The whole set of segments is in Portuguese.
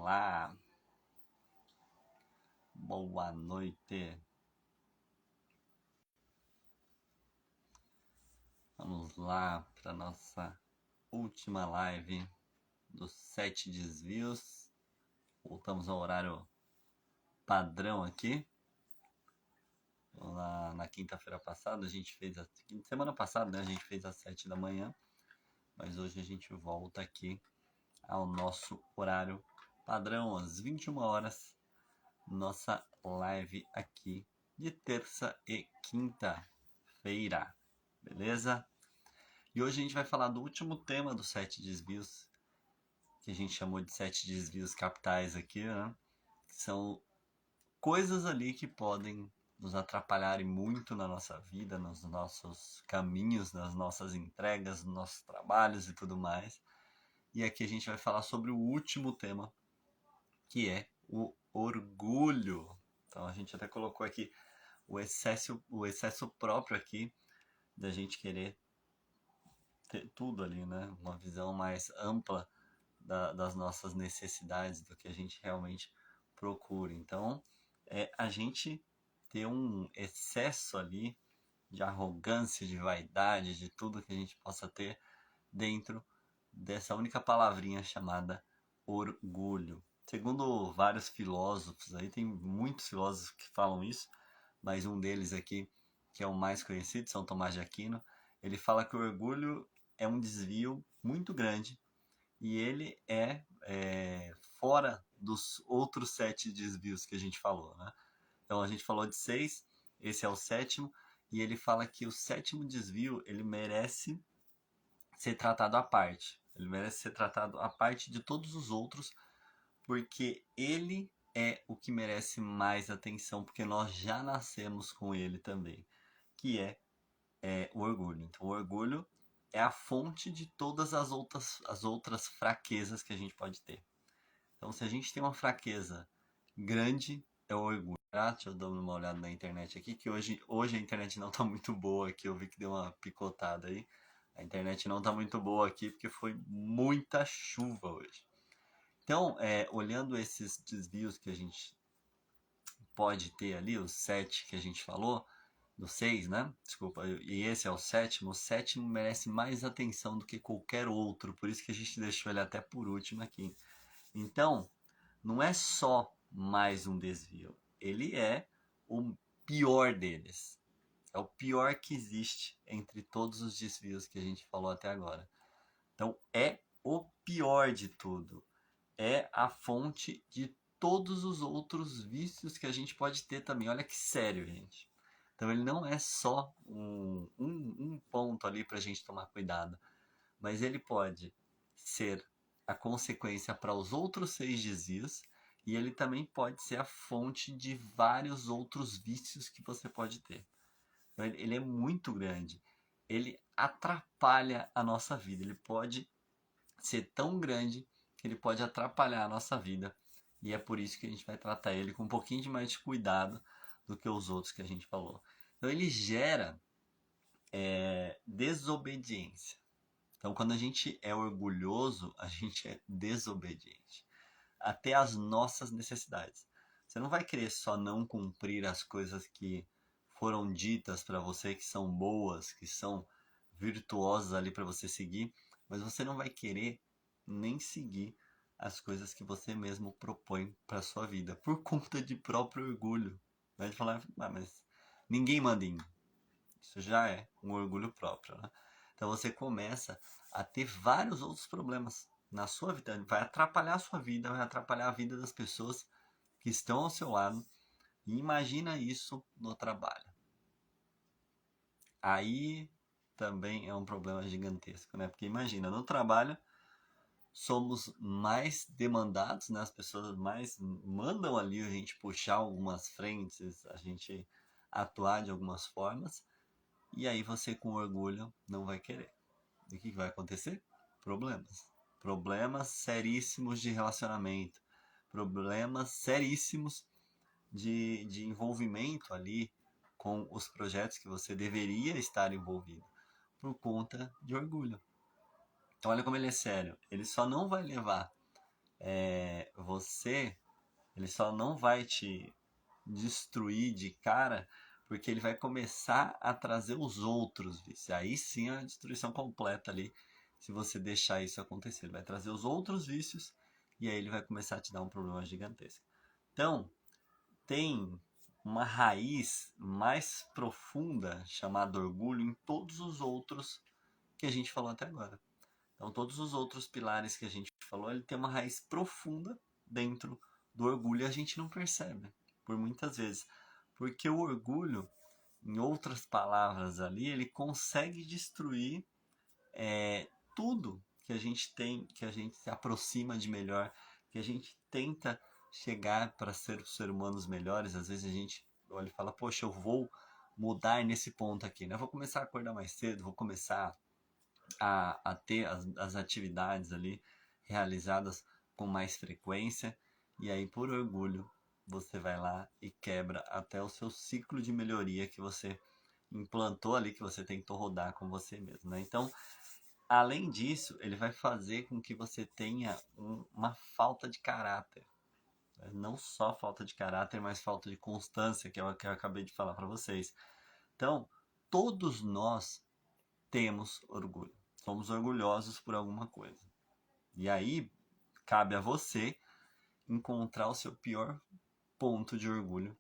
Olá, boa noite. Vamos lá para nossa última live dos 7 desvios. Voltamos ao horário padrão aqui. Na quinta-feira passada a gente fez semana passada, né, a gente fez às 7 da manhã, mas hoje a gente volta aqui ao nosso horário padrão, às 21 horas, nossa live aqui de terça e quinta-feira, beleza? E hoje a gente vai falar do último tema dos 7 desvios, que a gente chamou de 7 desvios capitais aqui, né? Que são coisas ali que podem nos atrapalharem muito na nossa vida, nos nossos caminhos, nas nossas entregas, nos nossos trabalhos e tudo mais. E aqui a gente vai falar sobre o último tema, que é o orgulho. Então a gente até colocou aqui o excesso próprio aqui, da gente querer ter tudo ali, né? Uma visão mais ampla das nossas necessidades, do que a gente realmente procura. Então, a gente ter um excesso ali de arrogância, de vaidade, de tudo que a gente possa ter dentro dessa única palavrinha chamada orgulho. Segundo vários filósofos, aí tem muitos filósofos que falam isso, mas um deles aqui, que é o mais conhecido, São Tomás de Aquino, ele fala que o orgulho é um desvio muito grande e ele é fora dos outros 7 desvios que a gente falou, né? Então a gente falou de 6, esse é o 7º, e ele fala que o 7º desvio ele merece ser tratado à parte. Ele merece ser tratado à parte de todos os outros, porque ele é o que merece mais atenção, porque nós já nascemos com ele também, que é o orgulho. Então o orgulho é a fonte de todas as outras fraquezas que a gente pode ter. Então, se a gente tem uma fraqueza grande, é o orgulho. Deixa eu dar uma olhada na internet aqui, que hoje a internet não está muito boa aqui. Eu vi que deu uma picotada aí. A internet não está muito boa aqui, porque foi muita chuva hoje. Então, olhando esses desvios que a gente pode ter ali, os 7 que a gente falou, do 6, né? Desculpa, e esse é o 7º. O 7º merece mais atenção do que qualquer outro, por isso que a gente deixou ele até por último aqui. Então, não é só mais um desvio, ele é o pior deles. É o pior que existe entre todos os desvios que a gente falou até agora. Então, é o pior de tudo. É a fonte de todos os outros vícios que a gente pode ter também. Olha que sério, gente. Então ele não é só um ponto ali para a gente tomar cuidado, mas ele pode ser a consequência para os outros 6 desvios, e ele também pode ser a fonte de vários outros vícios que você pode ter. Então ele é muito grande. Ele atrapalha a nossa vida. Ele pode ser tão grande que ele pode atrapalhar a nossa vida. E é por isso que a gente vai tratar ele com um pouquinho de mais de cuidado do que os outros que a gente falou. Então ele gera desobediência. Então quando a gente é orgulhoso, a gente é desobediente. Até as nossas necessidades. Você não vai querer só não cumprir as coisas que foram ditas para você, que são boas, que são virtuosas ali para você seguir, mas você não vai querer nem seguir as coisas que você mesmo propõe para sua vida, por conta de próprio orgulho. Vai falar, mas ninguém manda em mim. Isso já é um orgulho próprio, né? Então você começa a ter vários outros problemas na sua vida. Vai atrapalhar a sua vida, vai atrapalhar a vida das pessoas que estão ao seu lado. E imagina isso no trabalho. Aí também é um problema gigantesco, né? Porque imagina, no trabalho somos mais demandados, né? As pessoas mais mandam ali a gente puxar algumas frentes, a gente atuar de algumas formas. E aí você com orgulho não vai querer. E o que vai acontecer? Problemas. Problemas seríssimos de relacionamento. Problemas seríssimos de envolvimento ali com os projetos que você deveria estar envolvido. Por conta de orgulho. Então olha como ele é sério. Ele só não vai levar ele só não vai te destruir de cara, porque ele vai começar a trazer os outros vícios. Aí sim é a destruição completa ali, se você deixar isso acontecer. Ele vai trazer os outros vícios e aí ele vai começar a te dar um problema gigantesco. Então, tem uma raiz mais profunda chamada orgulho em todos os outros que a gente falou até agora. Então, todos os outros pilares que a gente falou, ele tem uma raiz profunda dentro do orgulho e a gente não percebe, por muitas vezes. Porque o orgulho, em outras palavras ali, ele consegue destruir tudo que a gente tem, que a gente se aproxima de melhor, que a gente tenta chegar para ser humanos melhores. Às vezes a gente olha e fala, poxa, eu vou mudar nesse ponto aqui, né? Eu vou começar a acordar mais cedo, vou começar a ter as atividades ali realizadas com mais frequência, e aí por orgulho você vai lá e quebra até o seu ciclo de melhoria que você implantou ali, que você tentou rodar com você mesmo, né? Então, além disso, ele vai fazer com que você tenha uma falta de caráter. Não só falta de caráter, mas falta de constância, que é o que eu acabei de falar para vocês. Então, todos nós temos orgulho. Somos orgulhosos por alguma coisa. E aí, cabe a você encontrar o seu pior ponto de orgulho.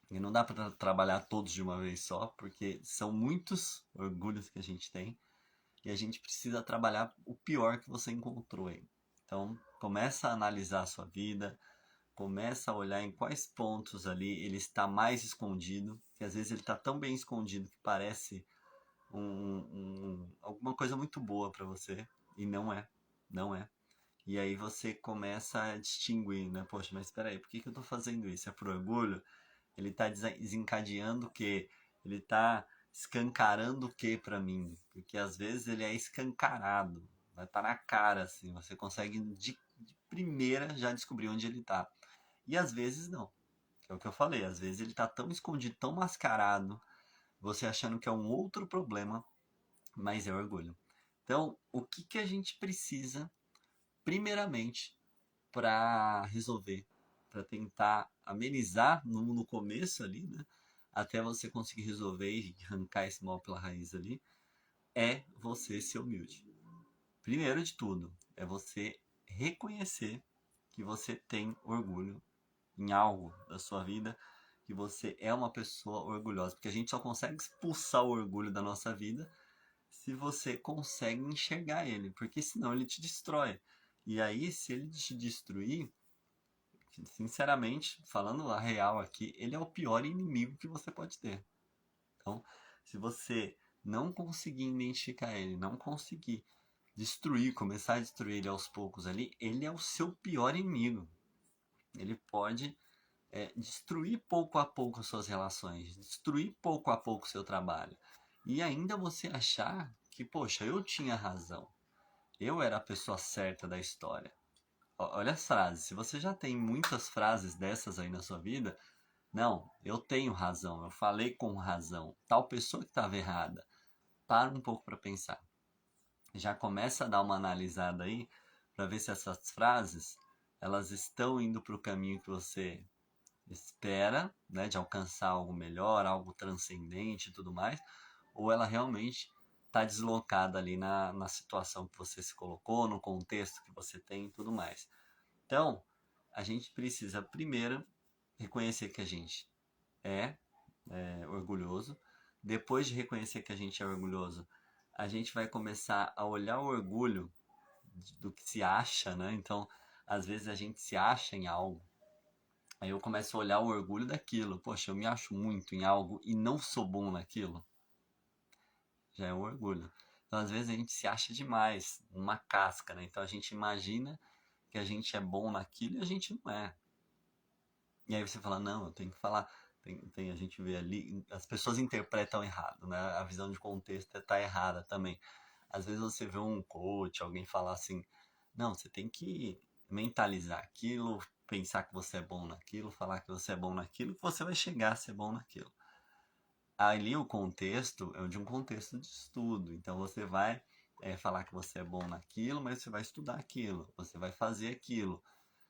E não dá para trabalhar todos de uma vez só, porque são muitos orgulhos que a gente tem. E a gente precisa trabalhar o pior que você encontrou aí. Então, começa a analisar a sua vida, começa a olhar em quais pontos ali ele está mais escondido, que às vezes ele está tão bem escondido que parece alguma coisa muito boa para você, e não é. E aí você começa a distinguir, né? Poxa, mas espera aí, por que eu estou fazendo isso? É por orgulho? Ele está desencadeando o quê? Ele está escancarando o quê para mim? Porque às vezes ele é escancarado, vai estar na cara, assim, você consegue de primeira já descobrir onde ele está. E às vezes não, que é o que eu falei, às vezes ele está tão escondido, tão mascarado, você achando que é um outro problema, mas é orgulho. Então, o que, que a gente precisa, primeiramente, para resolver, para tentar amenizar no começo ali, né? Até você conseguir resolver e arrancar esse mal pela raiz ali, é você ser humilde. Primeiro de tudo, é você reconhecer que você tem orgulho em algo da sua vida, que você é uma pessoa orgulhosa, porque a gente só consegue expulsar o orgulho da nossa vida se você consegue enxergar ele, porque senão ele te destrói. E aí, se ele te destruir, sinceramente, falando a real aqui, ele é o pior inimigo que você pode ter. Então, se você não conseguir identificar ele, não conseguir destruir, começar a destruir ele aos poucos ali, ele é o seu pior inimigo. Ele pode destruir pouco a pouco as suas relações, destruir pouco a pouco o seu trabalho. E ainda você achar que, poxa, eu tinha razão. Eu era a pessoa certa da história. Olha as frases. Se você já tem muitas frases dessas aí na sua vida, não, eu tenho razão, eu falei com razão. Tal pessoa que estava errada. Para um pouco para pensar. Já começa a dar uma analisada aí para ver se essas frases elas estão indo para o caminho que você espera, né, de alcançar algo melhor, algo transcendente e tudo mais, ou ela realmente está deslocada ali na situação que você se colocou, no contexto que você tem e tudo mais. Então, a gente precisa primeiro reconhecer que a gente é orgulhoso. Depois de reconhecer que a gente é orgulhoso, a gente vai começar a olhar o orgulho do que se acha, né? Então, às vezes a gente se acha em algo. Aí eu começo a olhar o orgulho daquilo. Poxa, eu me acho muito em algo e não sou bom naquilo. Já é um orgulho. Então, às vezes a gente se acha demais, uma casca, né? Então a gente imagina que a gente é bom naquilo e a gente não é. E aí você fala, não, eu tenho que falar. A gente vê ali, as pessoas interpretam errado, né? A visão de contexto está errada também. Às vezes você vê um coach, alguém falar assim, não, você tem que mentalizar aquilo, pensar que você é bom naquilo, falar que você é bom naquilo, que você vai chegar a ser bom naquilo. Ali o contexto é de um contexto de estudo, então você vai falar que você é bom naquilo, mas você vai estudar aquilo, você vai fazer aquilo.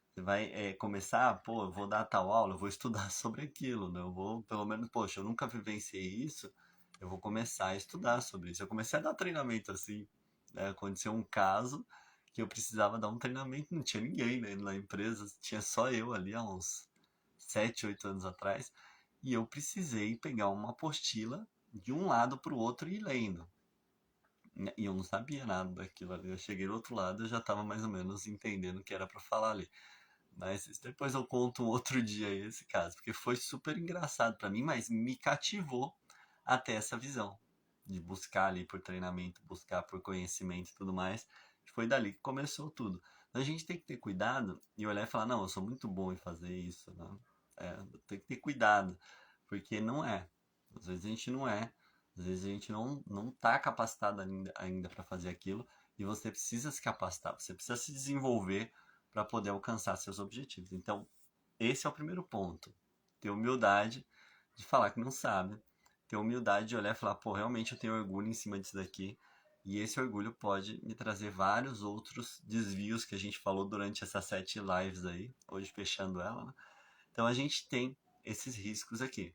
Você vai começar, pô, eu vou dar tal aula, eu vou estudar sobre aquilo, né? Eu vou, pelo menos, poxa, eu nunca vivenciei isso, eu vou começar a estudar sobre isso. Eu comecei a dar treinamento assim, né? Aconteceu um caso que eu precisava dar um treinamento, não tinha ninguém, né, na empresa, tinha só eu ali há uns 7, 8 anos atrás, e eu precisei pegar uma apostila de um lado para o outro e ir lendo. E eu não sabia nada daquilo ali. Eu cheguei do outro lado, eu já estava mais ou menos entendendo o que era para falar ali. Mas depois eu conto um outro dia esse caso, porque foi super engraçado para mim, mas me cativou até essa visão de buscar ali por treinamento, buscar por conhecimento e tudo mais. Foi dali que começou tudo. Então a gente tem que ter cuidado e olhar e falar, não, eu sou muito bom em fazer isso, né? Tem que ter cuidado, porque não é. Às vezes a gente não é, às vezes a gente não tá capacitado ainda para fazer aquilo e você precisa se capacitar, você precisa se desenvolver para poder alcançar seus objetivos. Então, esse é o primeiro ponto. Ter humildade de falar que não sabe, ter humildade de olhar e falar, pô, realmente eu tenho orgulho em cima disso daqui, e esse orgulho pode me trazer vários outros desvios que a gente falou durante essas 7 lives aí, hoje fechando ela, né? Então a gente tem esses riscos aqui.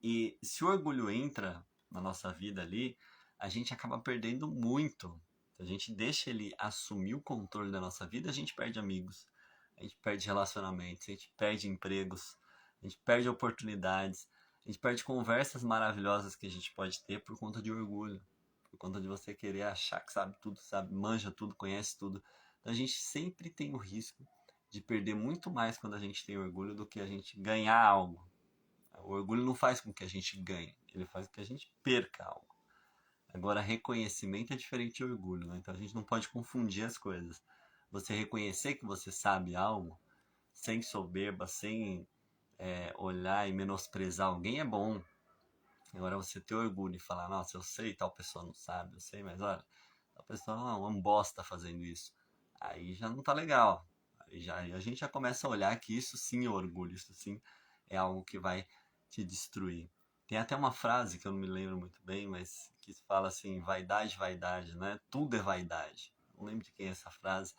E se o orgulho entra na nossa vida ali, a gente acaba perdendo muito. Se a gente deixa ele assumir o controle da nossa vida, a gente perde amigos, a gente perde relacionamentos, a gente perde empregos, a gente perde oportunidades, a gente perde conversas maravilhosas que a gente pode ter por conta de orgulho, por conta de você querer achar que sabe tudo, sabe, manja tudo, conhece tudo. Então a gente sempre tem o risco de perder muito mais quando a gente tem orgulho do que a gente ganhar algo. O orgulho não faz com que a gente ganhe, ele faz com que a gente perca algo. Agora, reconhecimento é diferente de orgulho, né? Então a gente não pode confundir as coisas. Você reconhecer que você sabe algo, sem soberba, sem olhar e menosprezar alguém é bom. Agora você ter orgulho e falar, nossa, eu sei, tal pessoa não sabe, eu sei, mas olha, tal pessoa não é um bosta fazendo isso. Aí já não tá legal. Aí a gente já começa a olhar que isso sim é orgulho, isso sim é algo que vai te destruir. Tem até uma frase que eu não me lembro muito bem, mas que fala assim, vaidade, vaidade, né? Tudo é vaidade. Não lembro de quem é essa frase,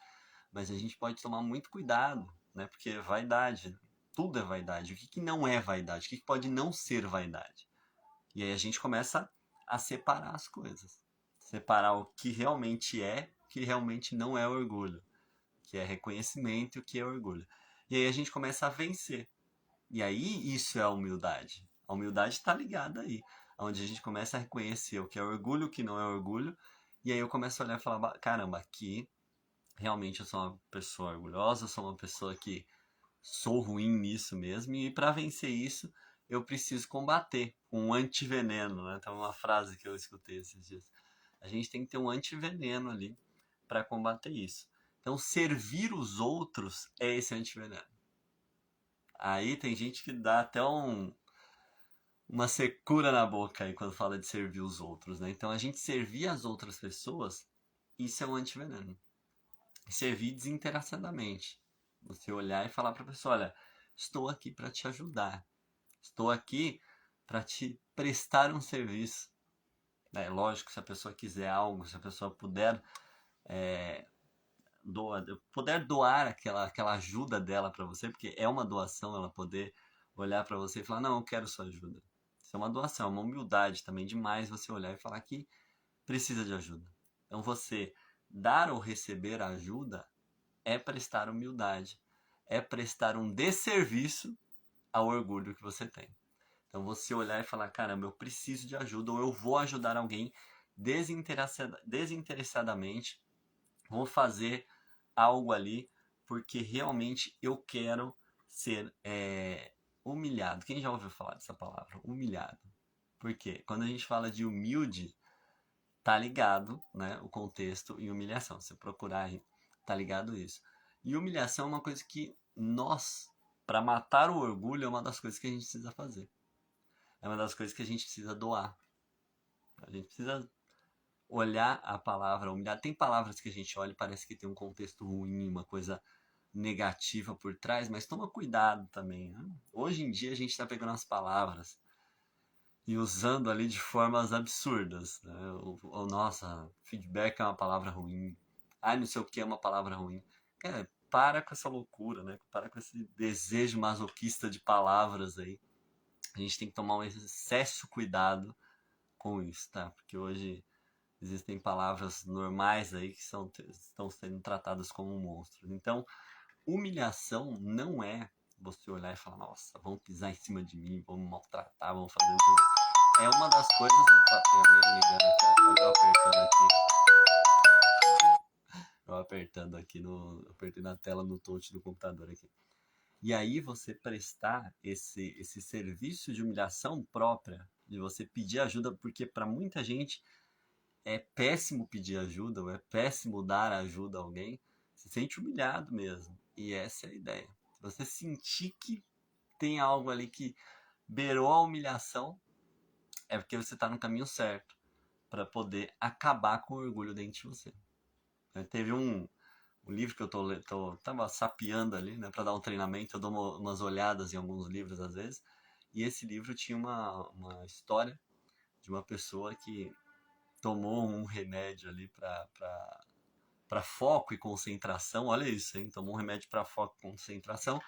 mas a gente pode tomar muito cuidado, né? Porque vaidade, tudo é vaidade. O que, que não é vaidade? O que, que pode não ser vaidade? E aí a gente começa a separar as coisas. Separar o que realmente é, o que realmente não é orgulho. O que é reconhecimento e o que é orgulho. E aí a gente começa a vencer. E aí isso é a humildade. A humildade está ligada aí. Onde a gente começa a reconhecer o que é orgulho, o que não é orgulho. E aí eu começo a olhar e falar, caramba, aqui realmente eu sou uma pessoa orgulhosa, eu sou uma pessoa que sou ruim nisso mesmo. E para vencer isso, eu preciso combater com um antiveneno, né? Então, uma frase que eu escutei esses dias. A gente tem que ter um antiveneno ali para combater isso. Então, servir os outros é esse antiveneno. Aí tem gente que dá até uma secura na boca aí quando fala de servir os outros, né? Então, a gente servir as outras pessoas, isso é um antiveneno. Servir desinteressadamente. Você olhar e falar para a pessoa, olha, estou aqui para te ajudar. Estou aqui para te prestar um serviço. É lógico, se a pessoa quiser algo, se a pessoa puder doar aquela ajuda dela para você, porque é uma doação ela poder olhar para você e falar, não, eu quero sua ajuda. Isso é uma doação, é uma humildade também demais você olhar e falar que precisa de ajuda. Então você dar ou receber ajuda é prestar humildade, é prestar um desserviço ao orgulho que você tem. Então você olhar e falar, caramba, eu preciso de ajuda ou eu vou ajudar alguém desinteressadamente, vou fazer algo ali porque realmente eu quero ser humilhado. Quem já ouviu falar dessa palavra? Humilhado. Por quê? Quando a gente fala de humilde, tá ligado, né, o contexto e humilhação. Se você procurar aí, tá ligado isso. E humilhação é uma coisa que nós, para matar o orgulho, é uma das coisas que a gente precisa fazer. É uma das coisas que a gente precisa doar. A gente precisa olhar a palavra humilhar. Tem palavras que a gente olha e parece que tem um contexto ruim, uma coisa negativa por trás, mas toma cuidado também. Né? Hoje em dia a gente está pegando as palavras e usando ali de formas absurdas, né? Nossa, feedback é uma palavra ruim. Ai, não sei o que é uma palavra ruim. Cara, para com essa loucura, né? Para com esse desejo masoquista de palavras aí. A gente tem que tomar um excesso cuidado com isso, tá? Porque hoje existem palavras normais aí que estão sendo tratadas como monstros. Então, humilhação não é você olhar e falar, nossa, vão pisar em cima de mim, vão me maltratar, vão fazer tudo. É uma das coisas. Opa, tem alguém me ligando aqui, eu apertando aqui. Eu apertando aqui no. Apertei na tela no touch do computador aqui. E aí você prestar esse serviço de humilhação própria, de você pedir ajuda, porque para muita gente é péssimo pedir ajuda, ou é péssimo dar ajuda a alguém, se sente humilhado mesmo. E essa é a ideia. Se você sentir que tem algo ali que beirou a humilhação, é porque você está no caminho certo para poder acabar com o orgulho dentro de você. Teve um livro que eu tava sapeando ali, né, para dar um treinamento, eu dou umas olhadas em alguns livros às vezes, e esse livro tinha uma história de uma pessoa que tomou um remédio ali para foco e concentração, olha isso, hein? Tomou um remédio para foco e concentração,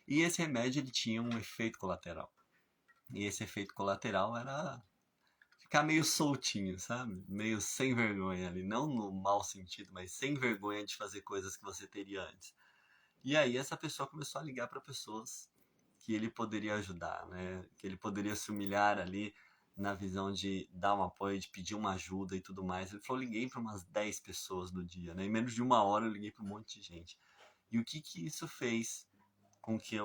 e esse remédio ele tinha um efeito colateral. E esse efeito colateral era ficar meio soltinho, sabe? Meio sem vergonha ali, não no mau sentido, mas sem vergonha de fazer coisas que você teria antes. E aí essa pessoa começou a ligar para pessoas que ele poderia ajudar, né? Que ele poderia se humilhar ali na visão de dar um apoio, de pedir uma ajuda e tudo mais. Ele falou, liguei para umas 10 pessoas no dia, né? Em menos de uma hora eu liguei para um monte de gente. E o que que isso fez com que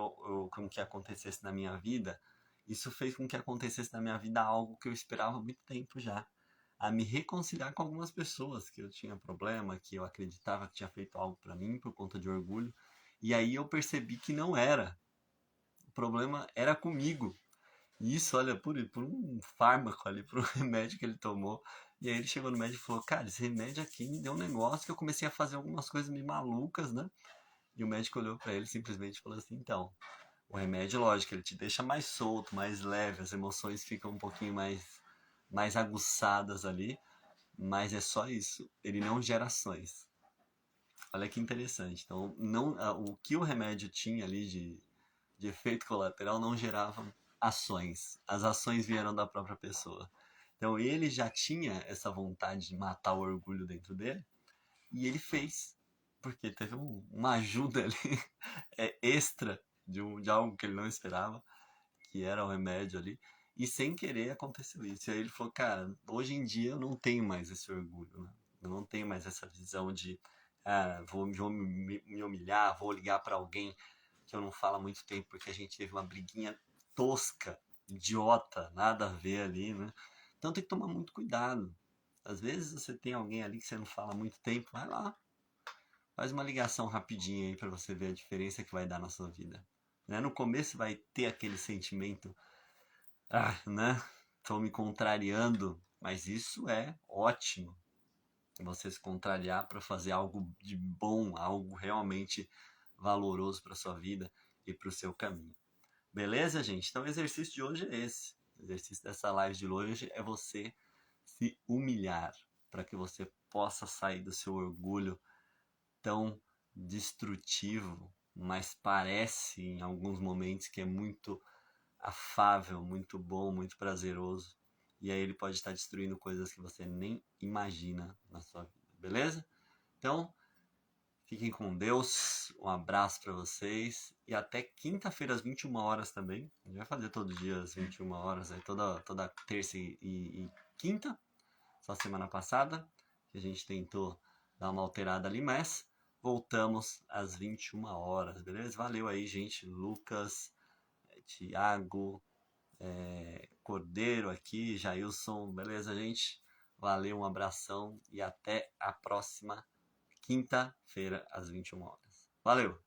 com que acontecesse na minha vida? Isso fez com que acontecesse na minha vida algo que eu esperava há muito tempo já. A me reconciliar com algumas pessoas que eu tinha problema, que eu acreditava que tinha feito algo para mim por conta de orgulho. E aí eu percebi que não era. O problema era comigo. E isso, olha, por um fármaco ali, por um remédio que ele tomou. E aí ele chegou no médico e falou, cara, esse remédio aqui me deu um negócio que eu comecei a fazer algumas coisas meio malucas, né? E o médico olhou pra ele e simplesmente falou assim, então, o remédio, lógico, ele te deixa mais solto, mais leve, as emoções ficam um pouquinho mais aguçadas ali, mas é só isso. Ele não gera ações. Olha que interessante. Então, não, o que o remédio tinha ali de efeito colateral não gerava ações. As ações vieram da própria pessoa. Então ele já tinha essa vontade de matar o orgulho dentro dele e ele fez, porque teve uma ajuda ali extra de algo que ele não esperava, que era o remédio ali, e sem querer aconteceu isso. E aí ele falou, cara, hoje em dia eu não tenho mais esse orgulho, né? Eu não tenho mais essa visão de vou me humilhar, vou ligar para alguém que eu não falo há muito tempo porque a gente teve uma briguinha tosca, idiota, nada a ver ali, né? Então tem que tomar muito cuidado. Às vezes você tem alguém ali que você não fala há muito tempo, vai lá, faz uma ligação rapidinha aí para você ver a diferença que vai dar na sua vida. Né? No começo vai ter aquele sentimento, né? Estou me contrariando, mas isso é ótimo. Você se contrariar para fazer algo de bom, algo realmente valoroso para sua vida e para o seu caminho. Beleza, gente? Então o exercício de hoje é esse. O exercício dessa live de hoje é você se humilhar para que você possa sair do seu orgulho tão destrutivo, mas parece em alguns momentos que é muito afável, muito bom, muito prazeroso. E aí ele pode estar destruindo coisas que você nem imagina na sua vida. Beleza? Então, fiquem com Deus, um abraço para vocês e até quinta-feira às 21 horas também. A gente vai fazer todo dia às 21 horas, aí toda terça e quinta, só semana passada, que a gente tentou dar uma alterada ali, mas voltamos às 21 horas, beleza? Valeu aí, gente. Lucas, Thiago, Cordeiro aqui, Jailson, beleza, gente? Valeu, um abração e até a próxima quinta-feira, às 21 horas. Valeu!